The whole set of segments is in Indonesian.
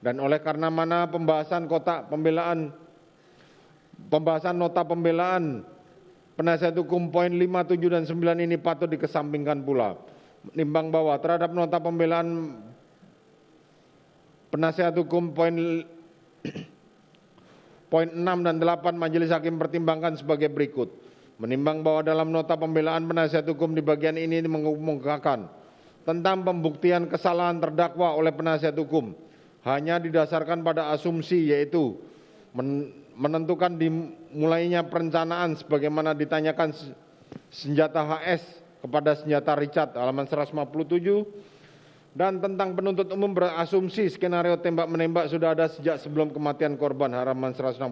Dan oleh karena mana pembahasan nota pembelaan penasihat hukum poin 5, 7, dan 9 ini patut dikesampingkan pula. Menimbang bahwa terhadap nota pembelaan penasihat hukum poin 6 dan 8 majelis hakim pertimbangkan sebagai berikut. Menimbang bahwa dalam nota pembelaan penasihat hukum di bagian ini mengemukakan tentang pembuktian kesalahan terdakwa oleh penasihat hukum hanya didasarkan pada asumsi, yaitu menentukan dimulainya perencanaan sebagaimana ditanyakan senjata HS kepada senjata Richard halaman 157, dan tentang penuntut umum berasumsi skenario tembak-menembak sudah ada sejak sebelum kematian korban halaman 161.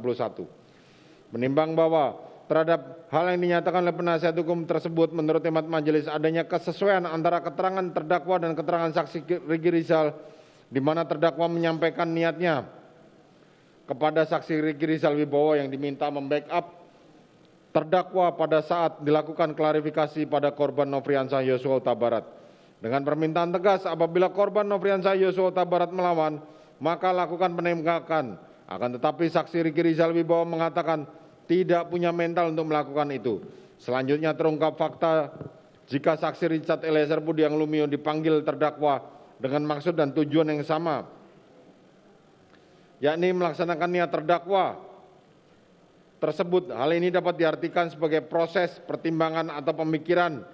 Menimbang bahwa terhadap hal yang dinyatakan oleh penasihat hukum tersebut menurut hemat majelis adanya kesesuaian antara keterangan terdakwa dan keterangan saksi Riki Rizal, di mana terdakwa menyampaikan niatnya kepada saksi Riki Rizal Wibowo yang diminta membackup terdakwa pada saat dilakukan klarifikasi pada korban Nofriansah Yosua Huta Barat. Dengan permintaan tegas, apabila korban Nofriansah Yosua Huta Barat melawan, maka lakukan penembakan. Akan tetapi saksi Riki Rizal Wibowo mengatakan tidak punya mental untuk melakukan itu. Selanjutnya terungkap fakta jika saksi Richard Eliezer Budiang Lumiu dipanggil terdakwa dengan maksud dan tujuan yang sama, yakni melaksanakan niat terdakwa tersebut. Hal ini dapat diartikan sebagai proses pertimbangan atau pemikiran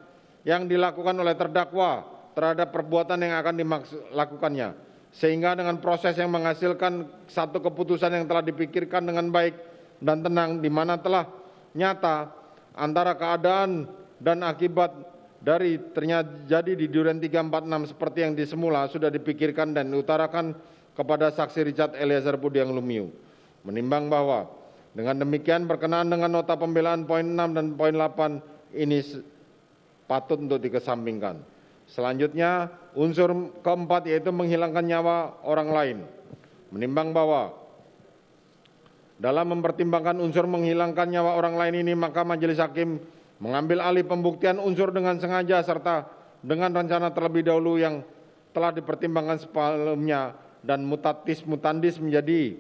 yang dilakukan oleh terdakwa terhadap perbuatan yang akan dilakukannya, sehingga dengan proses yang menghasilkan satu keputusan yang telah dipikirkan dengan baik dan tenang, di mana telah nyata antara keadaan dan akibat dari terjadi di Duren 346 seperti yang disemula sudah dipikirkan dan diutarakan kepada saksi Richard Eliezer Budiang Lumiu. Menimbang bahwa dengan demikian berkenaan dengan nota pembelaan poin 6 dan poin 8 ini patut untuk dikesampingkan. Selanjutnya unsur keempat, yaitu menghilangkan nyawa orang lain. Menimbang bahwa dalam mempertimbangkan unsur menghilangkan nyawa orang lain ini, maka majelis hakim mengambil alih pembuktian unsur dengan sengaja serta dengan rencana terlebih dahulu yang telah dipertimbangkan sebelumnya dan mutatis mutandis menjadi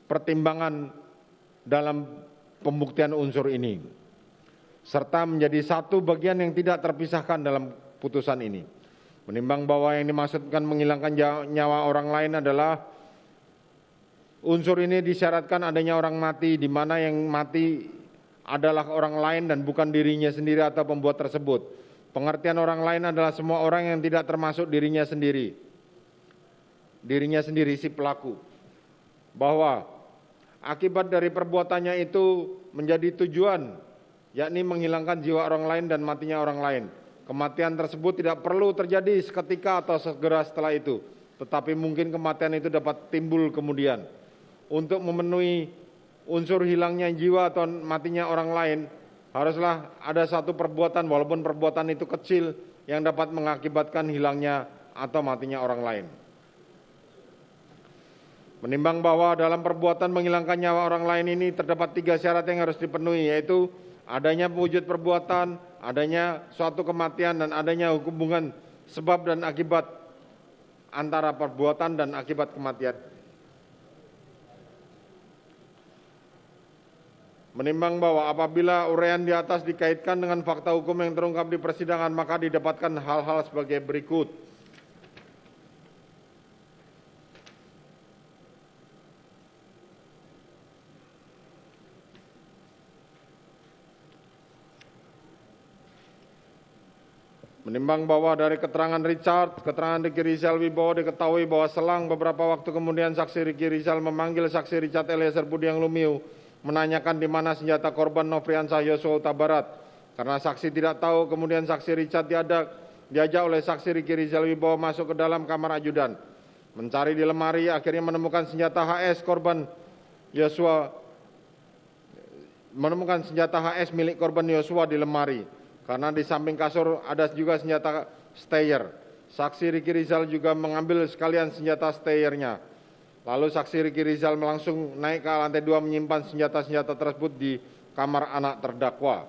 pertimbangan dalam pembuktian unsur ini, serta menjadi satu bagian yang tidak terpisahkan dalam putusan ini. Menimbang bahwa yang dimaksudkan menghilangkan nyawa orang lain adalah unsur ini disyaratkan adanya orang mati, di mana yang mati adalah orang lain dan bukan dirinya sendiri atau pembuat tersebut. Pengertian orang lain adalah semua orang yang tidak termasuk dirinya sendiri si pelaku. Bahwa akibat dari perbuatannya itu menjadi tujuan, yakni menghilangkan jiwa orang lain dan matinya orang lain. Kematian tersebut tidak perlu terjadi seketika atau segera setelah itu, tetapi mungkin kematian itu dapat timbul kemudian. Untuk memenuhi unsur hilangnya jiwa atau matinya orang lain, haruslah ada satu perbuatan, walaupun perbuatan itu kecil, yang dapat mengakibatkan hilangnya atau matinya orang lain. Menimbang bahwa dalam perbuatan menghilangkan nyawa orang lain ini terdapat 3 syarat yang harus dipenuhi, yaitu adanya wujud perbuatan, adanya suatu kematian, dan adanya hubungan sebab dan akibat antara perbuatan dan akibat kematian. Menimbang bahwa apabila uraian di atas dikaitkan dengan fakta hukum yang terungkap di persidangan, maka didapatkan hal-hal sebagai berikut. Menimbang bahwa dari keterangan Richard, keterangan Riki Rizal Wibowo diketahui bahwa selang beberapa waktu kemudian saksi Riki Rizal memanggil saksi Richard Eliezer Budiang Lumiu menanyakan di mana senjata korban Nofriansah Yosua Huta Barat. Karena saksi tidak tahu, kemudian saksi Richard diajak oleh saksi Riki Rizal Wibowo masuk ke dalam kamar ajudan. Mencari di lemari, akhirnya menemukan senjata HS korban Yosua, menemukan senjata HS milik korban Yosua di lemari. Karena di samping kasur ada juga senjata stayer. Saksi Riki Rizal juga mengambil sekalian senjata stayernya. Lalu saksi Riki Rizal langsung naik ke lantai 2 menyimpan senjata-senjata tersebut di kamar anak terdakwa.